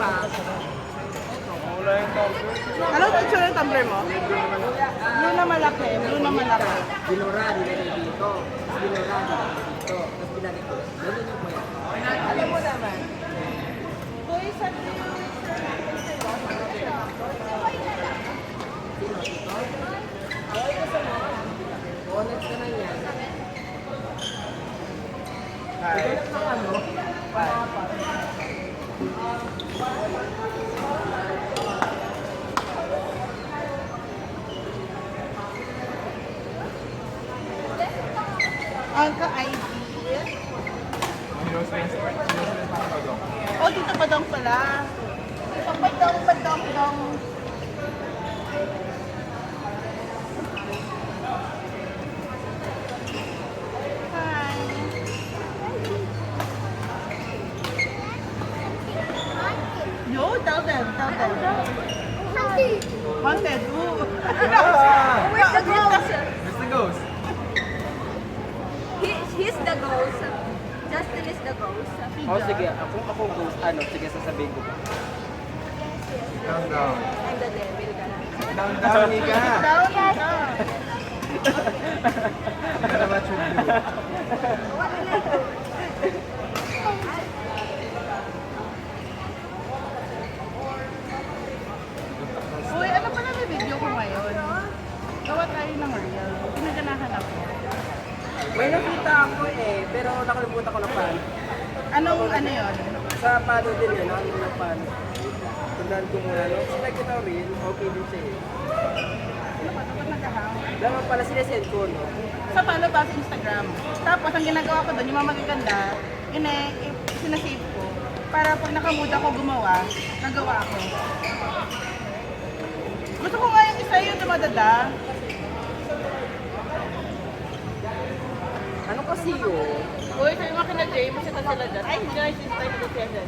pa. Wala yung tumbler. Ano ang itsura ng tumbler mo? Blue na malaki. Blue na malaki. Binura, nilagay dito. Binura, nilagay dito. Tapos binalik ko. Ganun yung kuya. Alam mo naman. Uy, sa Connect ka na yan. Hi. ang ka-ID. Oh, dito pa dong pala. Padong, padong, dong. Hi. Yo, tell them, tell them. Haunted. Ooh. Where's the ghost? Where's the ghost? He's the ghost. Justin is the ghost. Oh, sige. Ako ghost. Ano? Sige, sasabihin ko pa. Down, down. I'm the devil ka lang. Down, down, Nika. Down, down. Ano naman yung blue? Uy, ano pala may video ko ngayon? Gawa tayo ng reel. Pinaganahan ako. May nakita ako eh, pero nakalimutan ko na paano. Anong ano yun? Sa paano din yun, nakalimutan na paano. Tundaan ko muna, no? So, like kita real, okay din siya eh. Ano ba? Dapat nag-hang. Dapat pala sinesend ko, no? Sa paano ba sa Instagram? Tapos ang ginagawa ko doon, yung mga magaganda, sinasave ko. Para pag nakamood ako gumawa, nagawa ako. Gusto ko nga yung isa yung dumadada. Ano kasi yun? Uy, sabi mo kina Jay, masita sila dyan. Ay, hindi na yung tayo na siya dyan.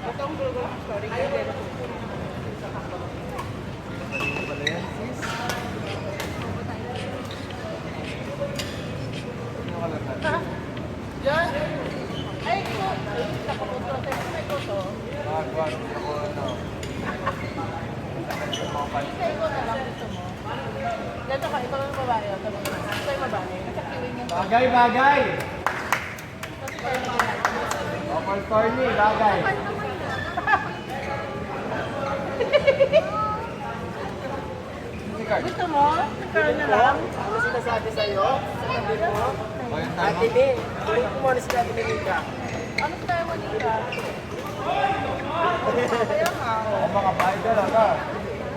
Ito ang Google story. Mali pala yan, sis. Ano ka lang natin? Diyan. Ay, ko. Nakapunta sa ko to. Magwag ako, ano. Yung mga pan- Isa ko na lang gusto mo. Dito ka, ikaw lang yung babae. Ito yung babae. Nasa kiwing yung Bagay, bagay! Kasi parang mga Open store ni, bagay. gusto mo? Ikaw na lang. Ano sinasabi sa'yo? Sabi mo? O yung tama? Ate Be, tuloy ko muna sinabi ni Nika. Ano tayo mo nila? Kaya nga. O baka bahay ka lang, ha?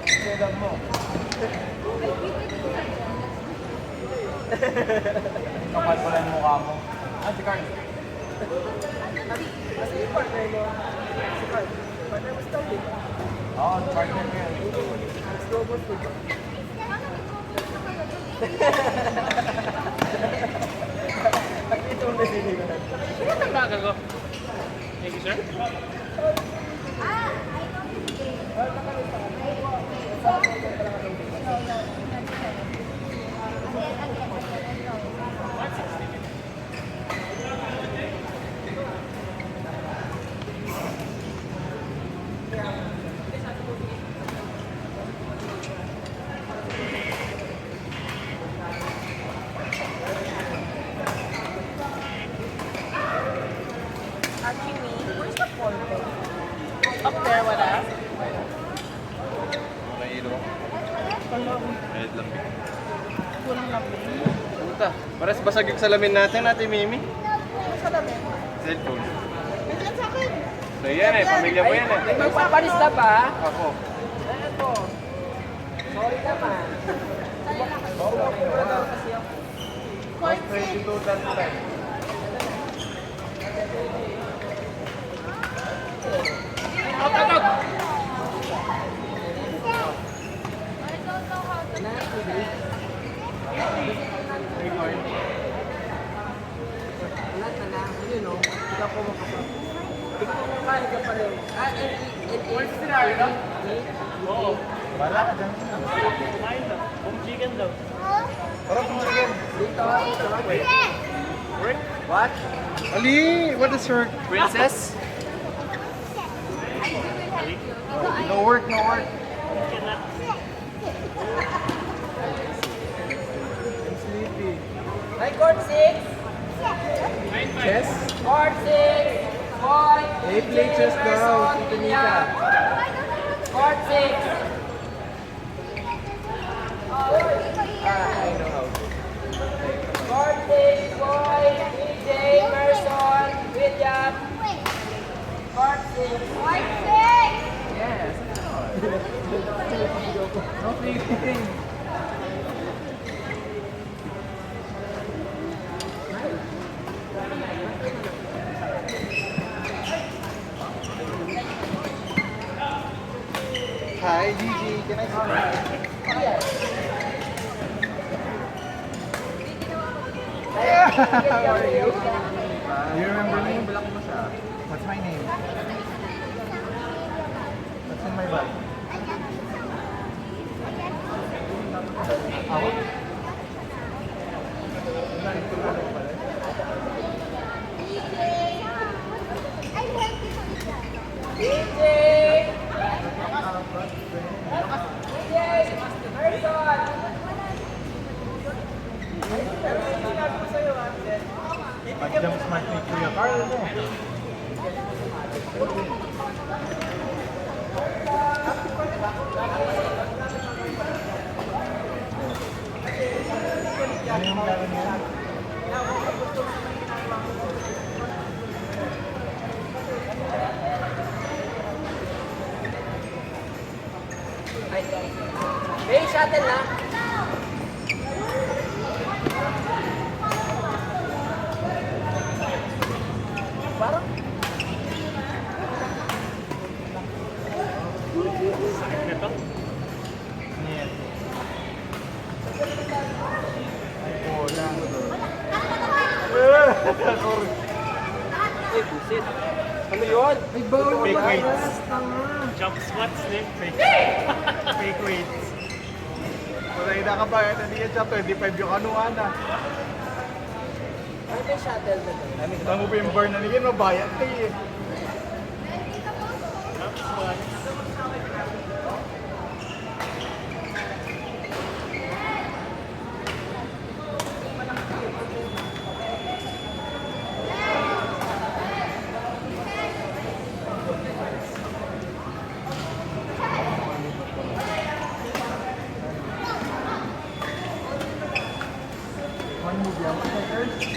Kailan mo? Kapal pala yung mukha mo. Ah, si Carl. Kasi yung partner mo, si Carl, partner mo si Carl, eh. Oo, partner ko yan. Mas robot ko. Ito ang nasilingan. Thank you, sir. Actually, where's the photo? Up there, wala? May ilo. Kahit lambing. Kulang lambing. Puta, pares basag yung salamin natin, Ate Mimi. Ano sa lamin? Cellphone. Nandiyan sa akin. So yan eh, pamilya mo yan eh. Magpapalis na ba? Ako. Eto. Sorry naman. Quite 22 done time. I don't know how to pareho. Where's the scenario? Oo. Wala ka dyan. Kumain daw. Kung chicken daw. Parang kung chicken. Dito. Work? What? Ali, what is your princess? No work, no work. Cannot. I'm sleepy. Hi, court 6. Chess? Court 6. Boy. Hey, play chess daw. Tito Nika. Court 6. I know how. Court 6. Boy. DJ. Person. William. Court 6. Yes. No sleeping. Hi, Gigi. Can I How are you? Do you remember me? What's my name? What's in my bag? Ako? DJ. Pag-jump smart ni Kuya Carl mo. Ano yung laro niya? May shuttle na. Parang Sakit na to. Yes. Ay, bola. Sorry. ay busit. Ano yun? Ay, bawal mo Fake ba? weights. Jump squats, Nick. Fake weights. Wala na ka ba? Nandiyan siya, 25 yung anuhan na. Ano may shuttle na to? Tango pa yung bar na niyan, mabayad kayo eh. Jump squats. One movie, how much first?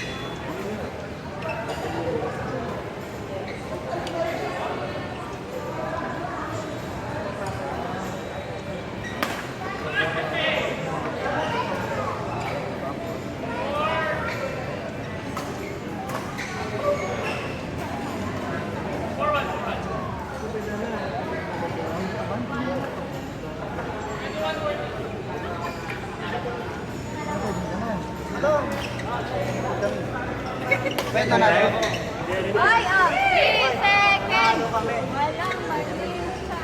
Pwede na rin. Hoy, 3 seconds! Walang malisya.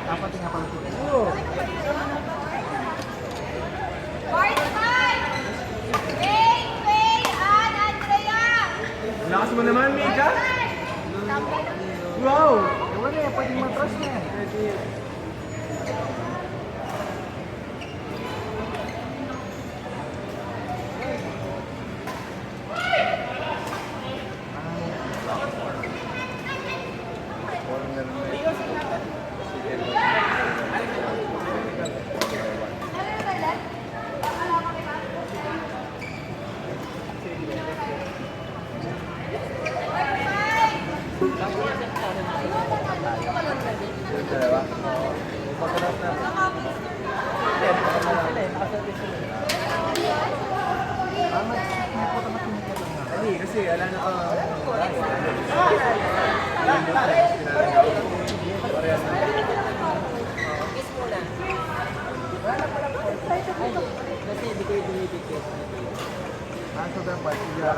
Dapat nga pala ito. Part 5! Faye, Faye, and Andrea! Lakas mo naman, Mika! Tambay. Wow! Wala eh, pwedeng matras na yan. Dalawa? Pagkalas na. Hindi, kasi ala na ka. Kiss muna. Ay, kasi hindi ko yung binibigyan. Sobrang party nila.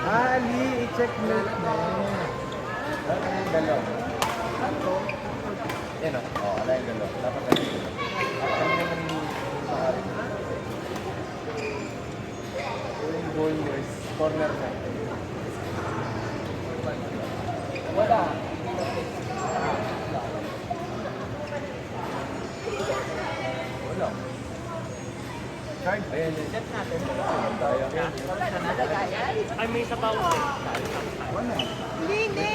Ali, i-checkmate mo. Ano yung dalaw? Ano? Yan o. Oo, ano yung dalaw? Dapat ano yung dalaw? Ano naman yung maaari? Yung goal nyo is corner na. Wala. Wala. Card? Ayan yun. Set natin. Tayo. Ay, may sabaw din. Wala. Hindi.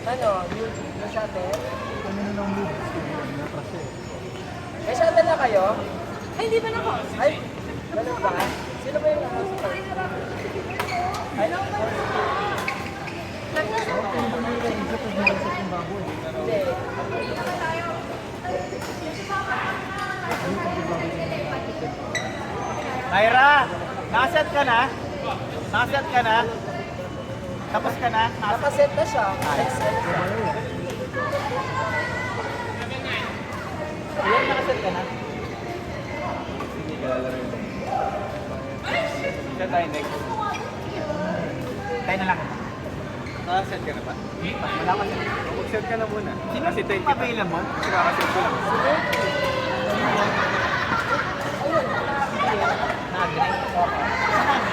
Ano, yung shuttle? Kami na lang move. Kasi. May shuttle na kayo? Ay, hindi pa na ako. Ay, ganun ba? Sino ba yung ano? Ay, hindi. Myra, nakaset ka na? Nakaset ka na? Tapos ka na? Nakaset na siya. Ilan nakaset ka na? Sige, lalaro yun. Siya tayo next. Tayo na lang. Nakaset ka na ba? Wala ka siya. Mag-set ka na muna. Sino Kasi yung available? Kasi kakaset ko lang.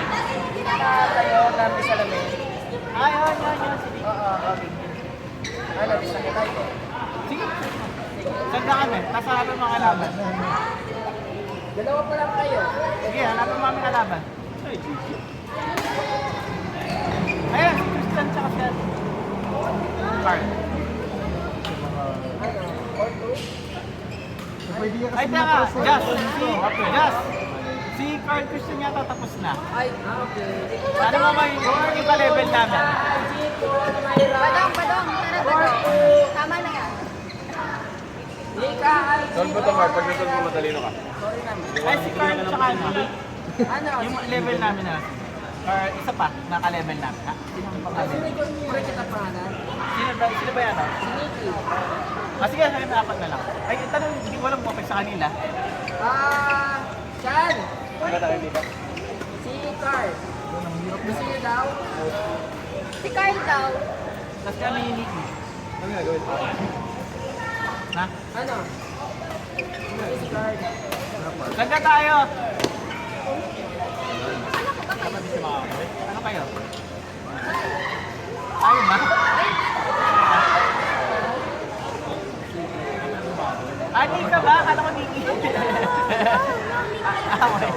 Tayo namin sa lamin. Ay, sige. Oo, okay. Ano, isa kita ito. Sige. Sanda kami. Nasa harap mga kalaban. Dalawa pa lang kayo. Sige, hanapin mo kami kalaban. Ayan, si Tristan tsaka si Carl. Ano, or two? Ay, tama. Just. Si Carl Christian yata tapos na. Ay, okay. Ano mo may ipa-level namin? Chico, Mayra. Badong, tara badong. Tama na yan. Lika, ay, Solve mo to, Mark. Pag nasolve mo, matalino ka. sorry naman. Ay, si Carl tsaka ano? Ano, Yung level namin na. Or isa pa, naka-level namin. Ha? Sino ang Ay, pangalan? sino yung kita pangalan? Sino ba yan? Si Nikki. Sige, kami apat na lang. Ay, tanong, hindi ko alam kung sa kanila. Chan! Ano tayo dito? Si Carl. Gusto niyo daw? Si Carl daw. Tapos kami ni Nicky. Ano nga gawin? Ha? Ano? Si Carl. Ganda tayo! Dapat di siya makakabit. Ano kayo? Ayaw na? Ani ka ba? Akala ko Nicky. Okay.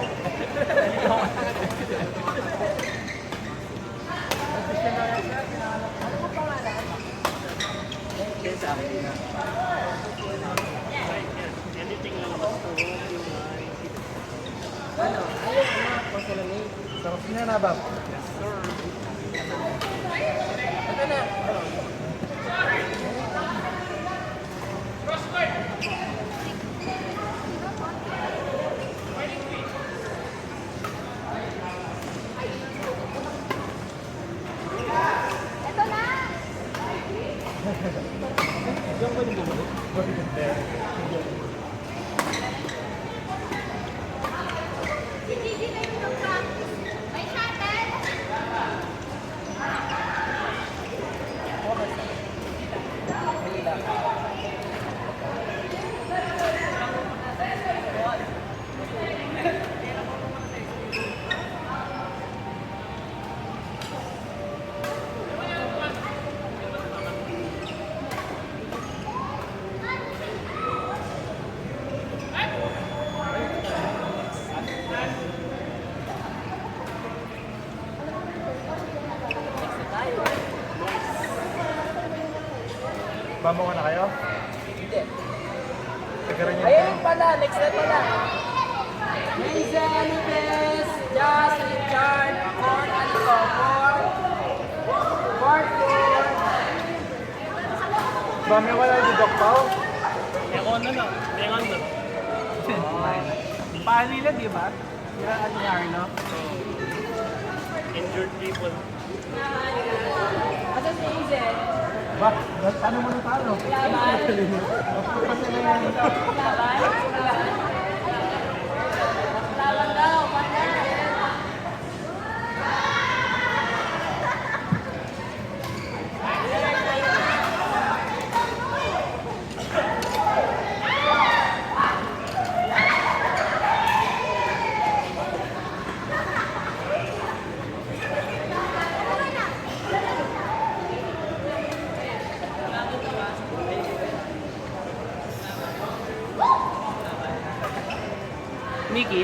Anything lang basta yung Ano? Ayun, ano? Pasalami. Sarap niya na ba? Ito na. Ano? Ito na. Si Gigi na yung nag-practice. May shuttle. Bamo ka na kayo? Hindi. Nagkaroon niya. Ayun pala, next na pala. Minsan, Lopez, Just, Richard, Ford, ano to? Ford, Bamo wala si Doc Pao? Meron na. Paano nila, di ba? Yung ano ni Arlo? Injured people. Asa si Izel? Ba? Paano mo natalo? Nikki?